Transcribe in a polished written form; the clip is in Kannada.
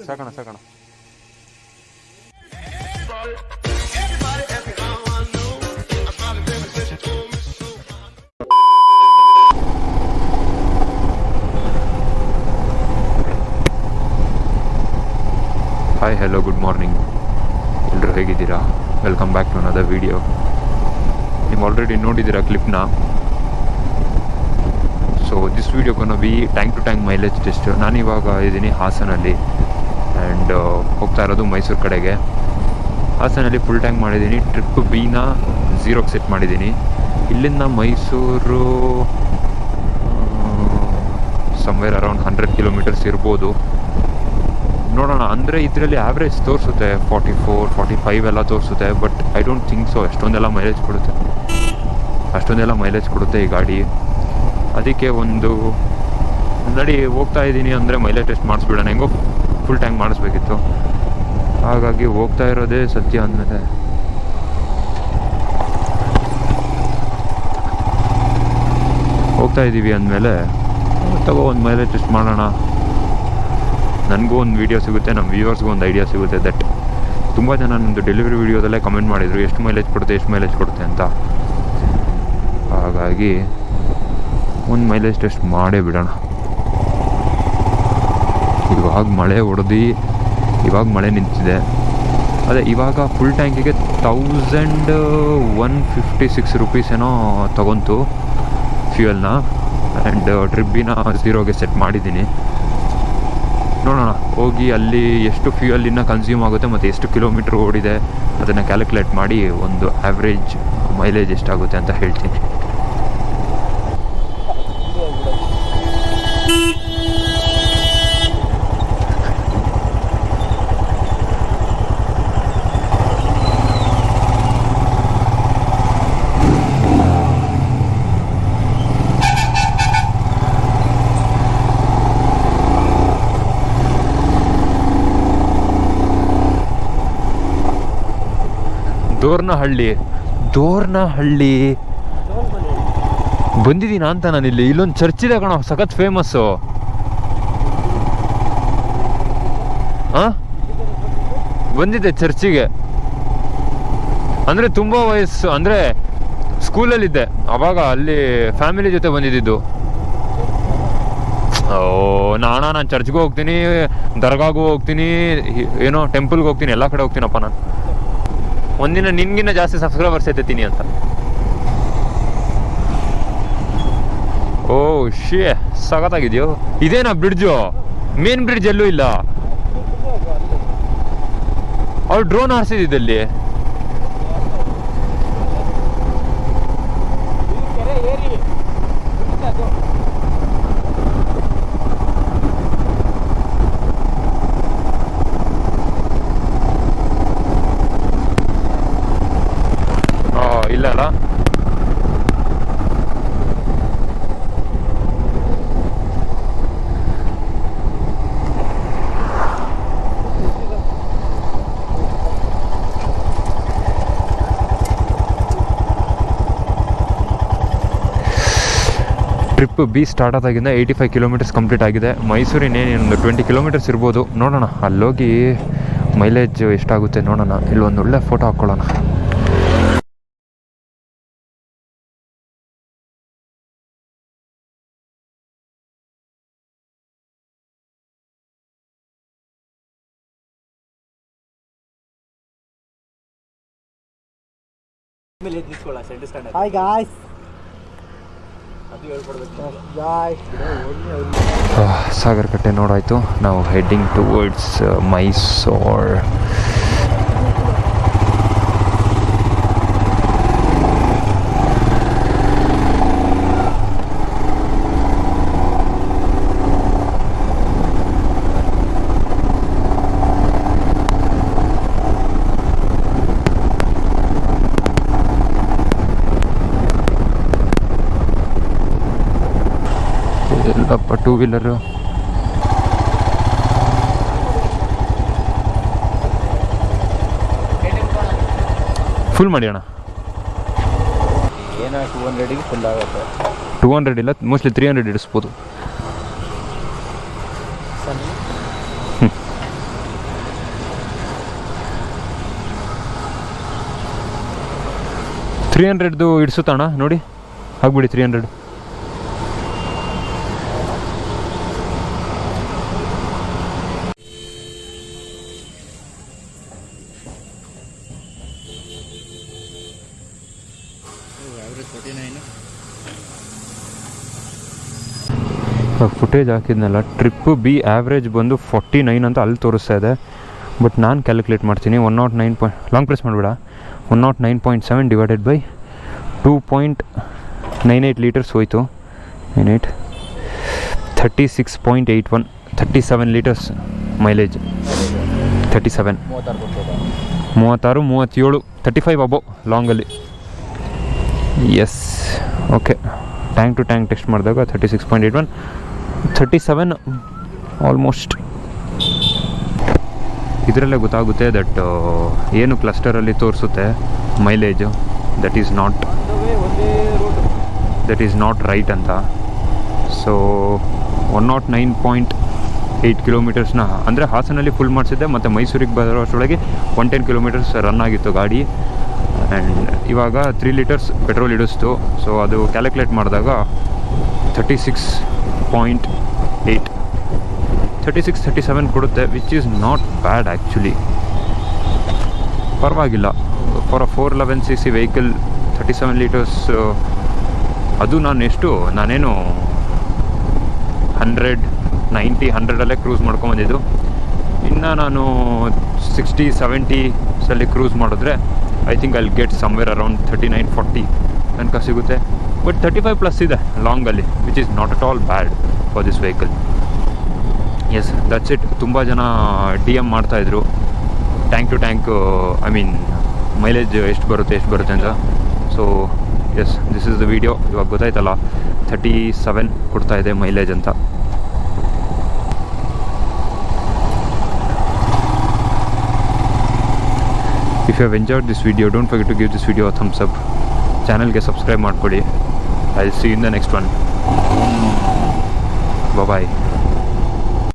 ಸಾಕಣ ಸಾಕಣ. ಹಾಯ್ ಹಲೋ ಗುಡ್ ಮಾರ್ನಿಂಗ್, ಎಲ್ಲರೂ ಹೇಗಿದ್ದೀರಾ? Welcome back to another video. ನೀವು ಆಲ್ರೆಡಿ ನೋಡಿದ್ದೀರಾ ಕ್ಲಿಪ್ನ. So this video gonna be tank to tank mileage test. ನಾನಿವಾಗ ಇದ್ದೀನಿ ಹಾಸನಲ್ಲಿ ಆ್ಯಂಡ್ ಹೋಗ್ತಾ ಇರೋದು ಮೈಸೂರು ಕಡೆಗೆ. ಹಾಸನಲ್ಲಿ ಫುಲ್ ಟ್ಯಾಂಕ್ ಮಾಡಿದ್ದೀನಿ. ಟ್ರಿಪ್ ಬಿನ 0ಗೆ ಸೆಟ್ ಮಾಡಿದ್ದೀನಿ. ಇಲ್ಲಿಂದ ಮೈಸೂರು ಸಮ್ವೇರ್ ಅರೌಂಡ್ 100 ಕಿಲೋಮೀಟರ್ಸ್ ಇರ್ಬೋದು, ನೋಡೋಣ. ಅಂದರೆ ಇದರಲ್ಲಿ ಆ್ಯಾವ್ರೇಜ್ ತೋರಿಸುತ್ತೆ 44, 45 ಎಲ್ಲ ತೋರಿಸುತ್ತೆ. But I don't think so ಅಷ್ಟೊಂದೆಲ್ಲ ಮೈಲೇಜ್ ಕೊಡುತ್ತೆ ಈ ಗಾಡಿ. ಅದಕ್ಕೆ ಒಂದು ನಡಿ ಹೋಗ್ತಾ ಇದ್ದೀನಿ ಅಂದರೆ ಮೈಲೇಜ್ ಟೆಸ್ಟ್ ಮಾಡಿಸ್ಬಿಡೋಣ. ಹೆಂಗೋ ಫುಲ್ ಟ್ಯಾಂಕ್ ಮಾಡಿಸ್ಬೇಕಿತ್ತು, ಹಾಗಾಗಿ ಹೋಗ್ತಾ ಇರೋದೇ ಸತ್ಯ ಅಂದಮೇಲೆ ಹೋಗ್ತಾ ಇದ್ದೀವಿ ಅಂದಮೇಲೆ ತಗೋ ಒಂದು ಮೈಲೇಜ್ ಟೆಸ್ಟ್ ಮಾಡೋಣ. ನನಗೂ ಒಂದು ವೀಡಿಯೋ ಸಿಗುತ್ತೆ, ನಮ್ಮ ವ್ಯೂವರ್ಸ್ಗೂ ಒಂದು ಐಡಿಯಾ ಸಿಗುತ್ತೆ. ದಟ್ ತುಂಬ ಜನ ನನ್ನದು ಡೆಲಿವರಿ ವೀಡಿಯೋದಲ್ಲೇ ಕಮೆಂಟ್ ಮಾಡಿದರು ಎಷ್ಟು ಮೈಲೇಜ್ ಕೊಡುತ್ತೆ ಅಂತ. ಹಾಗಾಗಿ ಒಂದು ಮೈಲೇಜ್ ಟೆಸ್ಟ್ ಮಾಡೇ ಬಿಡೋಣ. ಇವಾಗ ಮಳೆ ಹೊಡೆದು ಇವಾಗ ಮಳೆ ನಿಂತಿದೆ. ಅದೇ ಇವಾಗ ಫುಲ್ ಟ್ಯಾಂಕಿಗೆ 1156 ರೂಪೀಸ್ ಏನೋ ತಗೊಂತು ಫ್ಯೂಯಲ್ನ. ಆ್ಯಂಡ್ ಟ್ರಿಪ್ಪಿನ 0ಗೆ ಸೆಟ್ ಮಾಡಿದ್ದೀನಿ. ನೋಡೋಣ, ಹೋಗಿ ಅಲ್ಲಿ ಎಷ್ಟು ಫ್ಯೂಯಲ್ ಇನ್ನೂ ಕನ್ಸ್ಯೂಮ್ ಆಗುತ್ತೆ ಮತ್ತು ಎಷ್ಟು ಕಿಲೋಮೀಟ್ರ್ ಓಡಿದೆ ಅದನ್ನು ಕ್ಯಾಲ್ಕುಲೇಟ್ ಮಾಡಿ ಒಂದು ಆ್ಯಾವ್ರೇಜ್ ಮೈಲೇಜ್ ಎಷ್ಟಾಗುತ್ತೆ ಅಂತ ಹೇಳ್ತೀನಿ. ದೋರ್ನಹಳ್ಳಿ ಬಂದಿದ್ದೀನ ಅಂತ ನಾನಿಲ್ಲಿ. ಇಲ್ಲೊಂದು ಚರ್ಚ್ ಇದೆ ಕಣೋ, ಸಖತ್ ಫೇಮಸ್ಸು. ಬಂದಿದ್ದೆ ಚರ್ಚಿಗೆ. ಅಂದರೆ ತುಂಬ ವಯಸ್ಸು, ಅಂದರೆ ಸ್ಕೂಲಲ್ಲಿದ್ದೆ ಅವಾಗ. ಅಲ್ಲಿ ಫ್ಯಾಮಿಲಿ ಜೊತೆ ಬಂದಿದ್ದು. ನಾನು ಚರ್ಚ್ಗೂ ಹೋಗ್ತೀನಿ, ದರ್ಗಾಗೂ ಹೋಗ್ತೀನಿ, ಏನೋ ಟೆಂಪಲ್ಗೆ ಹೋಗ್ತೀನಿ, ಎಲ್ಲ ಕಡೆ ಹೋಗ್ತೀನಪ್ಪ ನಾನು. ಒಂದಿನ ನಿನ್ಗಿನ್ನ ಜಾಸ್ತಿ ಸಬ್ಸ್ಕ್ರೈಬರ್ಸ್ ಎತ್ತೀನಿ ಅಂತ. ಓ ಶೇ, ಸಖತ್ತಾಗಿದೆಯೋ. ಇದೇನಾ ಬ್ರಿಡ್ಜು? ಮೇನ್ ಬ್ರಿಡ್ಜ್ ಎಲ್ಲೂ ಇಲ್ಲ. ಅವ್ರು ಡ್ರೋನ್ ಹಾರಿಸಿದ್ದಲ್ಲಿ. ಇಲ್ಲ ಅಲ್ಲ, ಟ್ರಿಪ್ ಬಿ ಸ್ಟಾರ್ಟ್ ಆದಾಗಿಂದ 85 ಕಿಲೋಮೀಟರ್ಸ್ ಕಂಪ್ಲೀಟ್ ಆಗಿದೆ. ಮೈಸೂರಿನೇನೊಂದು 20 ಕಿಲೋಮೀಟರ್ಸ್ ಇರ್ಬೋದು. ನೋಡೋಣ, ಅಲ್ಲೋಗಿ ಮೈಲೇಜ್ ಎಷ್ಟಾಗುತ್ತೆ ನೋಡೋಣ. ಇಲ್ಲೊಂದು ಒಳ್ಳೆ ಫೋಟೋ ಹಾಕ್ಕೊಳ್ಳೋಣ. Hi guys. ಸಾಗರ್ ಕಟ್ಟೆ ನೋಡಾಯಿತು. ನಾವು ಹೆಡ್ಡಿಂಗ್ ಟುವರ್ಡ್ಸ್ ಮೈಸೂರ್. ಎಲ್ಲಪ್ಪ ಟೂ ವೀಲರು. ಫುಲ್ ಮಾಡಿ ಅಣ್ಣ. ಏನೋ 200ಗೆ ಫುಲ್ ಆಗುತ್ತೆ. 200 ಇಲ್ಲ, ಮೋಸ್ಟ್ಲಿ 300 ಇಡಿಸ್ಬೋದು. 300ದು ಇಡಿಸುತ್ತಣ್ಣ ನೋಡಿ, ಹಾಕ್ಬಿಡಿ 300. ಫುಟೇಜ್ ಹಾಕಿದ್ನಲ್ಲ, ಟ್ರಿಪ್ಪು ಬಿ ಆ್ಯಾವ್ರೇಜ್ ಬಂದು 49 ಅಂತ ಅಲ್ಲಿ ತೋರಿಸ್ತಾ ಇದೆ. ಬಟ್ ನಾನು ಕ್ಯಾಲ್ಕುಲೇಟ್ ಮಾಡ್ತೀನಿ 109 ಲಾಂಗ್ ಪ್ರೆಸ್ ಮಾಡಿಬಿಡ, 109.7 ಡಿವೈಡೆಡ್ ಬೈ 2.98 ಲೀಟರ್ಸ್ ಹೋಯಿತು. 98 36.81 37 ಲೀಟರ್ಸ್ ಮೈಲೇಜ್. 37 36 37 35 ಅಬೋ ಲಾಂಗಲ್ಲಿ. Yes okay. Tank to tank test ಮಾಡಿದಾಗ 36.81 37 ಆಲ್ಮೋಸ್ಟ್. ಇದರಲ್ಲೇ ಗೊತ್ತಾಗುತ್ತೆ ದಟ್ ಏನು ಕ್ಲಸ್ಟರಲ್ಲಿ ತೋರಿಸುತ್ತೆ mileage, that is not right ಅಂತ. ಸೊ 109.8 ಕಿಲೋಮೀಟರ್ಸ್ನ ಅಂದರೆ ಹಾಸನಲ್ಲಿ ಫುಲ್ ಮಾಡಿಸಿದ್ದೆ, ಮತ್ತು ಮೈಸೂರಿಗೆ ಬರೋ ಅಷ್ಟರೊಳಗೆ 110 ಕಿಲೋಮೀಟರ್ಸ್ ರನ್ ಆಗಿತ್ತು ಗಾಡಿ. ಆ್ಯಂಡ್ ಇವಾಗ 3 ಲೀಟರ್ಸ್ ಪೆಟ್ರೋಲ್ ಇಡಿಸ್ತು. ಸೊ ಅದು ಕ್ಯಾಲ್ಕುಲೇಟ್ ಮಾಡಿದಾಗ 36.8 36-37 ಕೊಡುತ್ತೆ, which is not bad actually. ಪರವಾಗಿಲ್ಲ for a 411cc vehicle. 37 litres. ಅದು ನಾನೇನು 100-90-100 ಕ್ರೂಸ್ ಮಾಡ್ಕೊಂಬಂದಿದ್ದು. ಇನ್ನು ನಾನು 60-70 ಕ್ರೂಸ್ ಮಾಡಿದ್ರೆ I think I'll get somewhere around 39-40 ತನಕ ಸಿಗುತ್ತೆ. ಬಟ್ 35+ ಇದೆ ಲಾಂಗಲ್ಲಿ, which is not at all bad for this vehicle. Yes that's it. ತುಂಬ ಜನ DM ಮಾಡ್ತಾಯಿದ್ರು tank to tank, I mean mileage ಎಷ್ಟು ಬರುತ್ತೆ ಅಂತ. So yes, this is the video. ಇವಾಗ ಗೊತ್ತಾಯ್ತಲ್ಲ 37 ಕೊಡ್ತಾ ಇದೆ ಮೈಲೇಜ್ ಅಂತ. If you have enjoyed this video, don't forget to give this video a thumbs up. ಚಾನಲ್ಗೆ ಸಬ್ಸ್ಕ್ರೈಬ್ ಮಾಡ್ಕೊಳ್ಳಿ. I'll see you in the next one. Bye bye.